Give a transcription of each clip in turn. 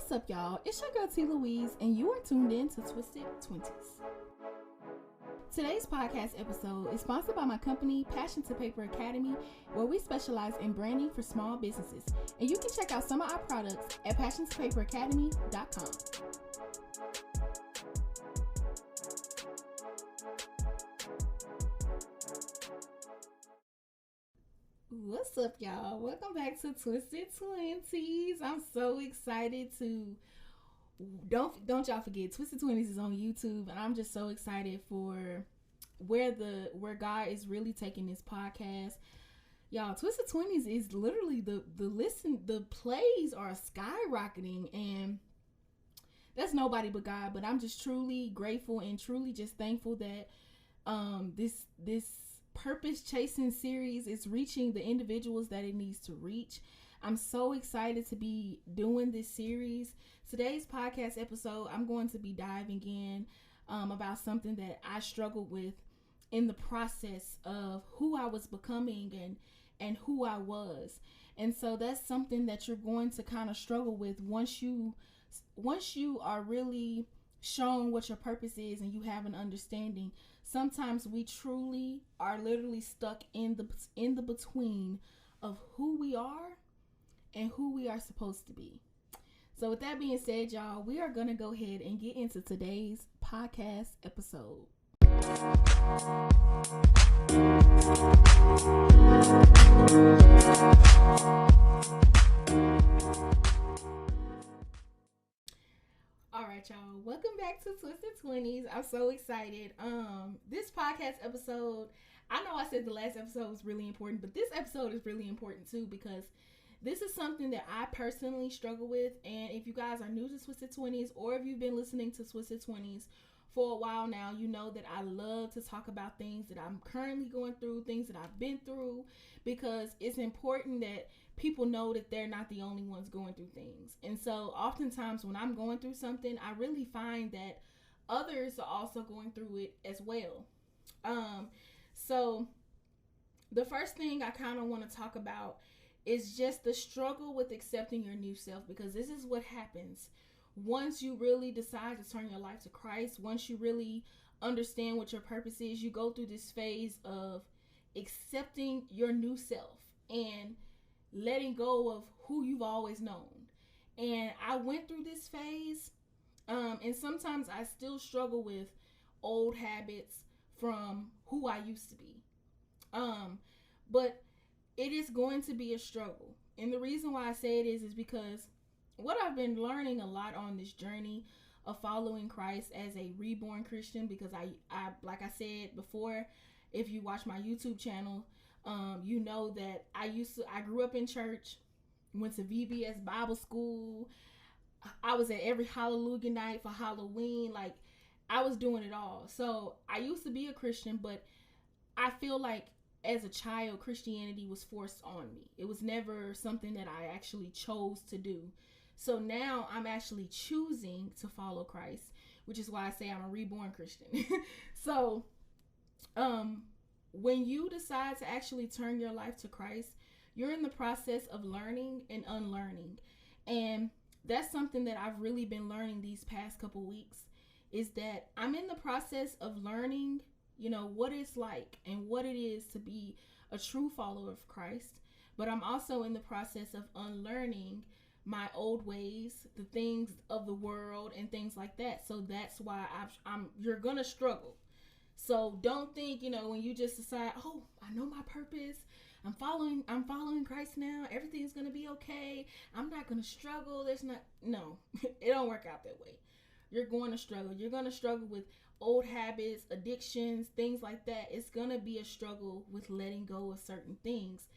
What's up, y'all? It's your girl Iamtlouise, and you are tuned in to Twisted 20s. Today's podcast episode is sponsored by my company, Passion to Paper Academy, where we specialize in branding for small businesses. And you can check out some of our products at passiontopaperacademy.com. What's up, y'all? Welcome back to Twisted 20s. I'm so excited to don't y'all forget, Twisted 20s is on YouTube, and I'm just so excited for where God is really taking this podcast. Y'all, Twisted 20s is literally the plays are skyrocketing, and that's nobody but God. But I'm just truly grateful and truly just thankful that this purpose chasing series is reaching the individuals that it needs to reach. I'm so excited to be doing this series. Today's podcast episode, I'm going to be diving in about something that I struggled with in the process of who I was becoming and who I was. And so that's something that you're going to kind of struggle with once you are really shown what your purpose is and you have an understanding. Sometimes we truly are literally stuck in the between of who we are and who we are supposed to be. So with that being said, y'all, we are going to go ahead and get into today's podcast episode. All right, y'all, welcome back to Twisted 20s. I'm so excited. This podcast episode, I know I said the last episode was really important, but this episode is really important too, because this is something that I personally struggle with. And if you guys are new to Twisted 20s, or if you've been listening to Twisted 20s for a while now, you know that I love to talk about things that I'm currently going through, things that I've been through, because it's important that people know that they're not the only ones going through things. And so oftentimes when I'm going through something, I really find that others are also going through it as well. So the first thing I kind of want to talk about is just the struggle with accepting your new self, because this is what happens once you really decide to turn your life to Christ. Once you really understand what your purpose is, you go through this phase of accepting your new self and letting go of who you've always known. And I went through this phase, and sometimes I still struggle with old habits from who I used to be. But it is going to be a struggle. And the reason why I say it is because what I've been learning a lot on this journey of following Christ as a reborn Christian, because I like I said before, if you watch my YouTube channel, you know that I grew up in church, went to VBS Bible school. I was at every Hallelujah night for Halloween. Like, I was doing it all. So I used to be a Christian, but I feel like as a child, Christianity was forced on me. It was never something that I actually chose to do. So now I'm actually choosing to follow Christ, which is why I say I'm a reborn Christian. So, when you decide to actually turn your life to Christ, you're in the process of learning and unlearning. And that's something that I've really been learning these past couple weeks, is that I'm in the process of learning, what it's like and what it is to be a true follower of Christ. But I'm also in the process of unlearning my old ways, the things of the world and things like that. So that's why you're going to struggle. So don't think, when you just decide, oh, I know my purpose, I'm following Christ now, everything's going to be okay, I'm not going to struggle. No, it don't work out that way. You're going to struggle. You're going to struggle with old habits, addictions, things like that. It's going to be a struggle with letting go of certain things,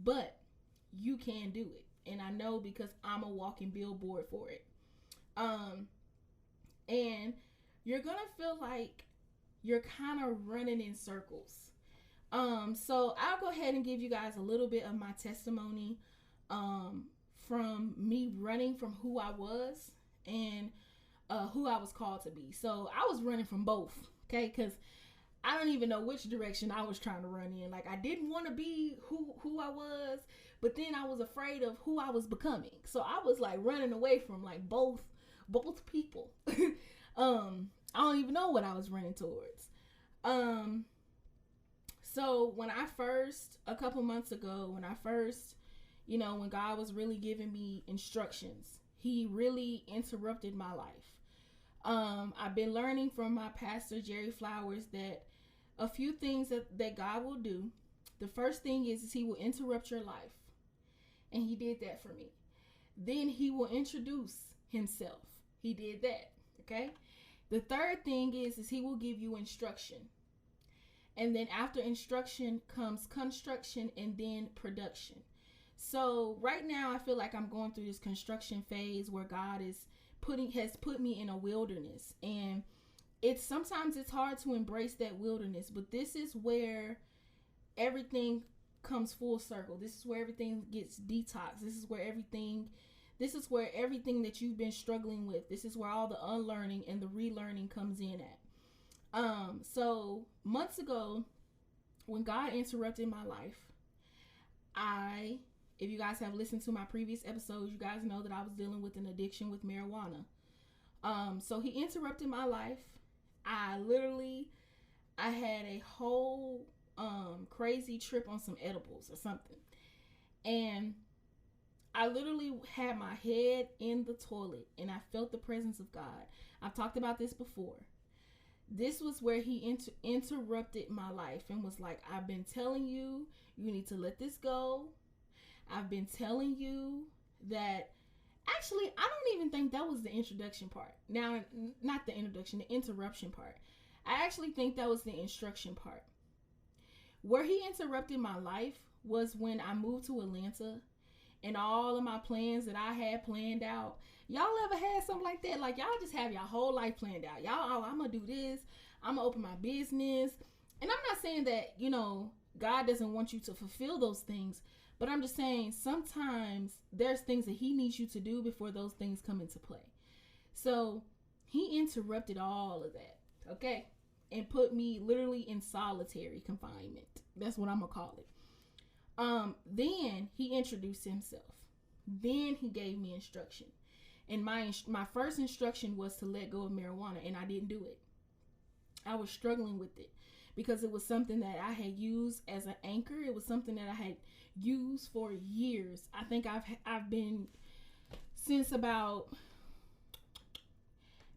but you can do it. And I know, because I'm a walking billboard for it. And you're going to feel like you're kind of running in circles. So I'll go ahead and give you guys a little bit of my testimony from me running from who I was and who I was called to be. So I was running from both, okay? Because I don't even know which direction I was trying to run in. Like, I didn't want to be who I was, but then I was afraid of who I was becoming. So I was like running away from like both people. I don't even know what I was running towards. So when I first, a couple months ago, when I first, when God was really giving me instructions, he really interrupted my life. I've been learning from my pastor, Jerry Flowers, that a few things that God will do. The first thing is he will interrupt your life. And he did that for me. Then he will introduce himself. He did that. Okay. The third thing is he will give you instruction. And then after instruction comes construction and then production. So right now I feel like I'm going through this construction phase where God has put me in a wilderness. And sometimes it's hard to embrace that wilderness, but this is where everything comes full circle. This is where everything gets detoxed. This is where everything that you've been struggling with, this is where all the unlearning and the relearning comes in at. So months ago, when God interrupted my life, if you guys have listened to my previous episodes, you guys know that I was dealing with an addiction with marijuana. So he interrupted my life. I had a whole crazy trip on some edibles or something. And I literally had my head in the toilet and I felt the presence of God. I've talked about this before. This was where he interrupted my life and was like, I've been telling you, you need to let this go. I've been telling you that. Actually, I don't even think that was the introduction part. Now, not the introduction, the interruption part. I actually think that was the instruction part. Where he interrupted my life was when I moved to Atlanta and all of my plans that I had planned out. Y'all ever had something like that? Like, y'all just have your whole life planned out. Y'all, I'm going to do this. I'm going to open my business. And I'm not saying that, God doesn't want you to fulfill those things. But I'm just saying sometimes there's things that he needs you to do before those things come into play. So he interrupted all of that, okay? And put me literally in solitary confinement. That's what I'm going to call it. Then he introduced himself. Then he gave me instruction. And my first instruction was to let go of marijuana, and I didn't do it. I was struggling with it because it was something that I had used as an anchor. It was something that I had used for years. I think I've been since about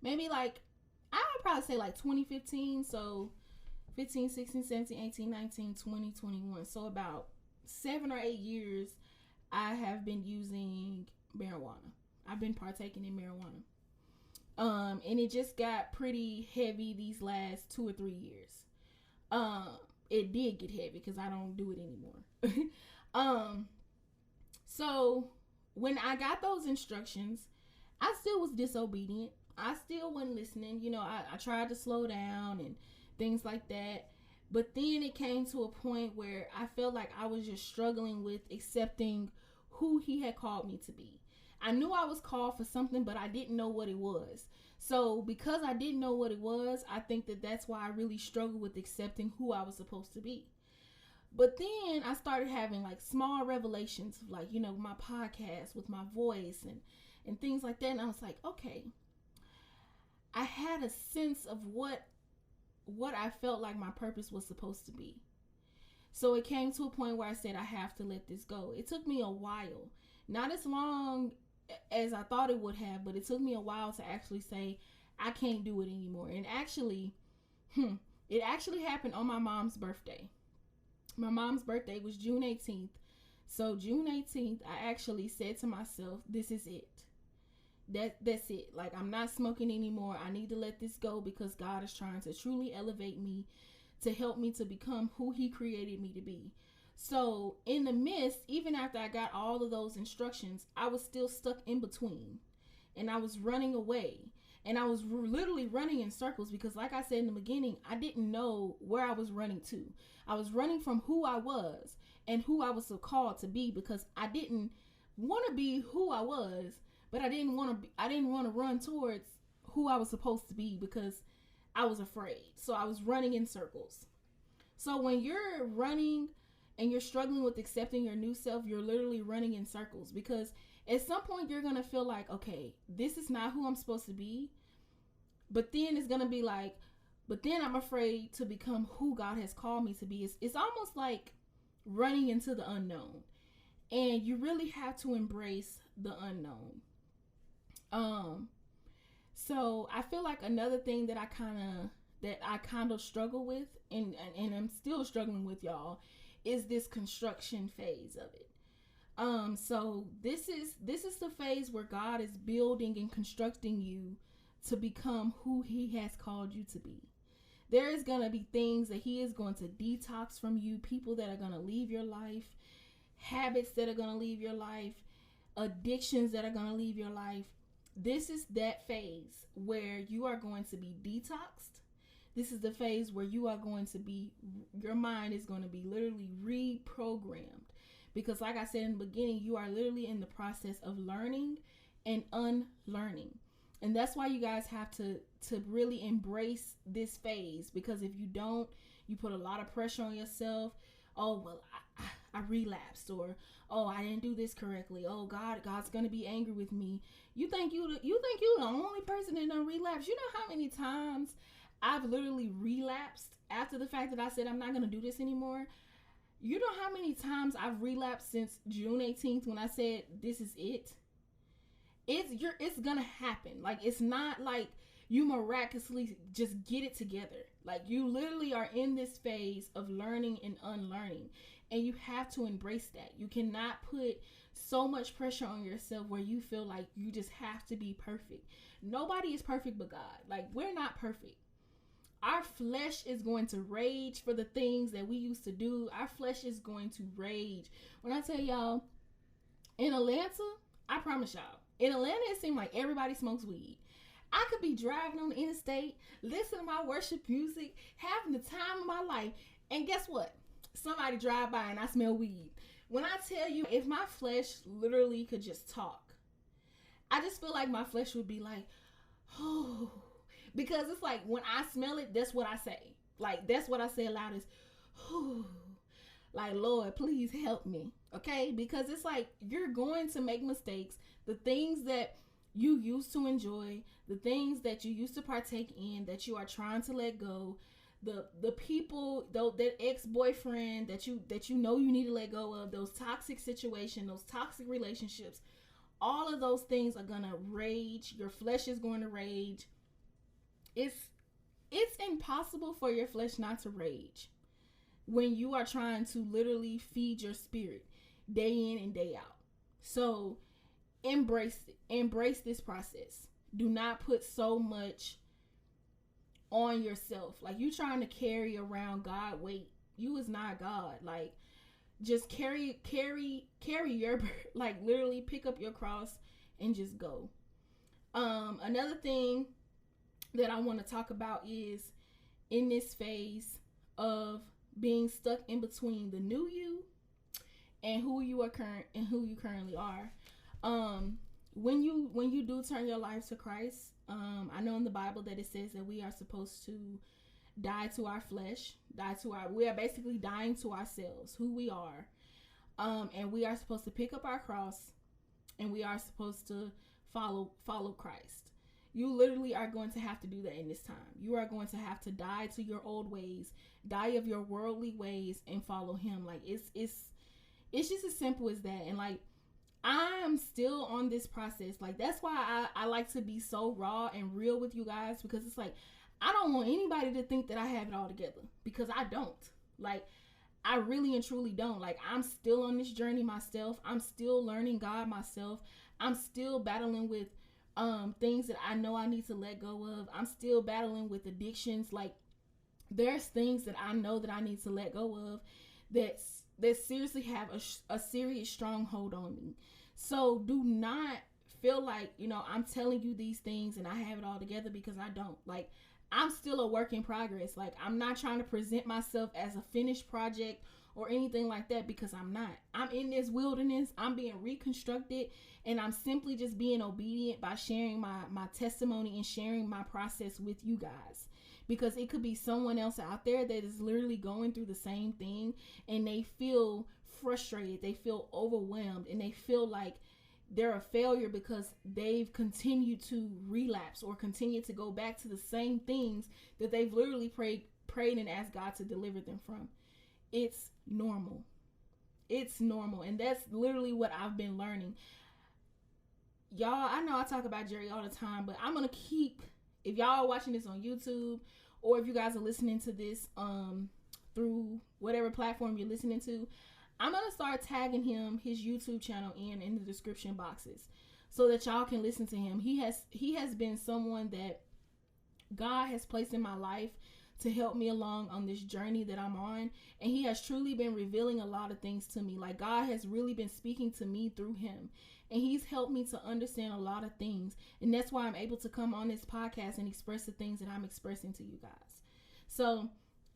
maybe like, I would probably say like 2015. So 15, 16, 17, 18, 19, 20, 21. So about 7 or 8 years I have been using marijuana. I've been partaking in marijuana. And it just got pretty heavy these last 2 or 3 years. It did get heavy because I don't do it anymore. So when I got those instructions, I still was disobedient. I still wasn't listening. I tried to slow down and things like that. But then it came to a point where I felt like I was just struggling with accepting who he had called me to be. I knew I was called for something, but I didn't know what it was. So because I didn't know what it was, I think that that's why I really struggled with accepting who I was supposed to be. But then I started having like small revelations of like, my podcast with my voice and things like that. And I was like, okay, I had a sense of what I felt like my purpose was supposed to be. So it came to a point where I said, I have to let this go. It took me a while, not as long as I thought it would have, but it took me a while to actually say, I can't do it anymore. And actually, it actually happened on my mom's birthday. My mom's birthday was June 18th. So June 18th, I actually said to myself, this is it. That's it. Like, I'm not smoking anymore. I need to let this go because God is trying to truly elevate me to help me to become who he created me to be. So in the midst, even after I got all of those instructions, I was still stuck in between and I was running away and I was literally running in circles because like I said in the beginning, I didn't know where I was running to. I was running from who I was and who I was so called to be because I didn't want to be who I was, but I didn't want to run towards who I was supposed to be because I was afraid. So I was running in circles. So when you're running and you're struggling with accepting your new self, you're literally running in circles, because at some point you're going to feel like, okay, this is not who I'm supposed to be. But then it's going to be like, but then I'm afraid to become who God has called me to be. It's almost like running into the unknown. And you really have to embrace the unknown. So I feel like another thing that I kind of struggle with, and I'm still struggling with, y'all, is this construction phase of it. So this is the phase where God is building and constructing you to become who he has called you to be. There is going to be things that he is going to detox from you, people that are going to leave your life, habits that are going to leave your life, addictions that are going to leave your life. This is that phase where you are going to be detoxed. This is the phase where you are going to be, your mind is going to be literally reprogrammed. Because like I said in the beginning, you are literally in the process of learning and unlearning. And that's why you guys have to really embrace this phase. Because if you don't, you put a lot of pressure on yourself. Oh, well, I relapsed, or oh, I didn't do this correctly. Oh, God's gonna be angry with me. You think you're the only person that done relapsed? You know how many times I've literally relapsed after the fact that I said I'm not gonna do this anymore? You know how many times I've relapsed since June 18th when I said this is it? It's gonna happen. Like, it's not like you miraculously just get it together. Like, you literally are in this phase of learning and unlearning, and you have to embrace that. You cannot put so much pressure on yourself where you feel like you just have to be perfect. Nobody is perfect but God. Like, we're not perfect. Our flesh is going to rage for the things that we used to do. Our flesh is going to rage. When I tell y'all, in Atlanta, I promise y'all, in Atlanta, it seems like everybody smokes weed. I could be driving on the interstate, listening to my worship music, having the time of my life, and guess what? Somebody drive by and I smell weed. When I tell you, if my flesh literally could just talk, I just feel like my flesh would be like, oh, because it's like when I smell it, that's what I say. Like, that's what I say aloud is, oh, like, Lord, please help me. Okay? Because it's like you're going to make mistakes. The things that you used to enjoy, the things that you used to partake in, that you are trying to let go, the people, that ex-boyfriend that you know you need to let go of, those toxic situations, those toxic relationships, all of those things are gonna rage. Your flesh is going to rage. It's impossible for your flesh not to rage when you are trying to literally feed your spirit day in and day out. So embrace it. Embrace this process. Do not put so much on yourself. Like, you trying to carry around God weight. You is not God. Like, just carry your, like, literally pick up your cross and just go. Another thing that I want to talk about is in this phase of being stuck in between the new you and who you currently are. When you do turn your life to Christ, I know in the Bible that it says that we are supposed to die to our flesh, we are basically dying to ourselves, who we are, and we are supposed to pick up our cross, and we are supposed to follow Christ. You literally are going to have to do that in this time. You are going to have to die to your old ways, die of your worldly ways, and follow him. Like, it's just as simple as that. And like, I'm still on this process. Like, that's why I like to be so raw and real with you guys, because it's like, I don't want anybody to think that I have it all together, because I don't. Like, I really and truly don't. Like, I'm still on this journey myself. I'm still learning God myself. I'm still battling with things that I know I need to let go of. I'm still battling with addictions. Like, there's things that I know that I need to let go of that seriously have a serious stronghold on me. So do not feel like, I'm telling you these things and I have it all together, because I don't. Like, I'm still a work in progress. Like, I'm not trying to present myself as a finished project or anything like that, because I'm not. I'm in this wilderness. I'm being reconstructed, and I'm simply just being obedient by sharing my testimony and sharing my process with you guys, because it could be someone else out there that is literally going through the same thing, and they feel frustrated, they feel overwhelmed, and they feel like they're a failure because they've continued to relapse or continue to go back to the same things that they've literally prayed and asked God to deliver them from. It's normal. It's normal. And that's literally what I've been learning. Y'all, I know I talk about Jerry all the time, but I'm going to keep, if y'all are watching this on YouTube, or if you guys are listening to this through whatever platform you're listening to, I'm going to start tagging him, his YouTube channel in the description boxes so that y'all can listen to him. He has been someone that God has placed in my life to help me along on this journey that I'm on. And he has truly been revealing a lot of things to me. Like, God has really been speaking to me through him. And he's helped me to understand a lot of things. And that's why I'm able to come on this podcast and express the things that I'm expressing to you guys. So,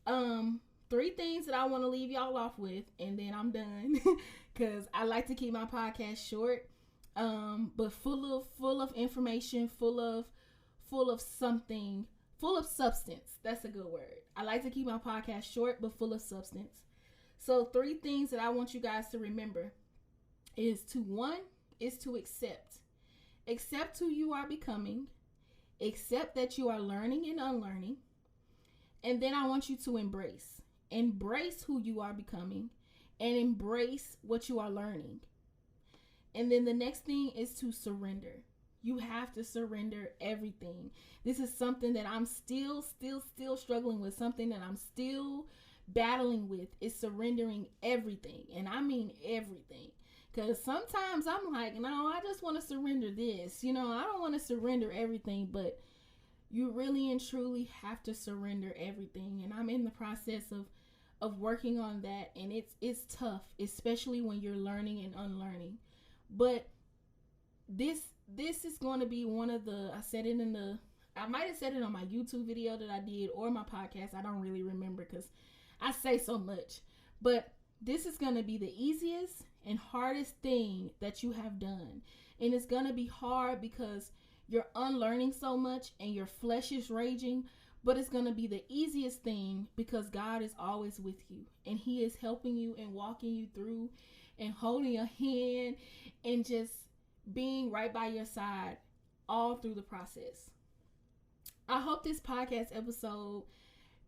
3 things that I want to leave y'all off with, and then I'm done. Because I like to keep my podcast short, but full of information, full of something, full of substance. That's a good word. I like to keep my podcast short, but full of substance. So 3 things that I want you guys to remember is to accept. Accept who you are becoming. Accept that you are learning and unlearning. And then I want you to embrace. Embrace who you are becoming and embrace what you are learning. And then the next thing is to surrender. You have to surrender everything. This is something that I'm still struggling with, something that I'm still battling with, is surrendering everything. And I mean everything. Because sometimes I'm like, no, I just want to surrender this. I don't want to surrender everything, but you really and truly have to surrender everything. And I'm in the process of working on that. And it's tough, especially when you're learning and unlearning. But this is going to be one of the, I might have said it on my YouTube video that I did or my podcast. I don't really remember because I say so much. But this is going to be the easiest and hardest thing that you have done. And it's going to be hard because you're unlearning so much and your flesh is raging. But it's going to be the easiest thing because God is always with you. And he is helping you and walking you through and holding your hand and just being right by your side all through the process. I hope this podcast episode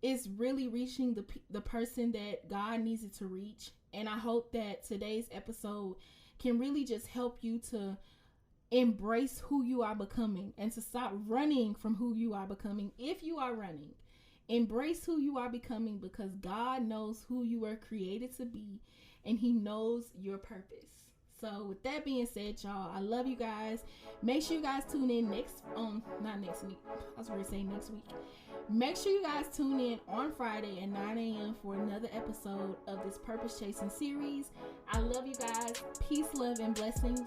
is really reaching the person that God needs it to reach. And I hope that today's episode can really just help you to embrace who you are becoming and to stop running from who you are becoming. If you are running, embrace who you are becoming because God knows who you were created to be and he knows your purpose. So with that being said, y'all, I love you guys. Make sure you guys tune in next week. Make sure you guys tune in on Friday at 9 a.m. for another episode of this Purpose Chasing series. I love you guys. Peace, love, and blessings.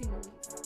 Iamtlouise.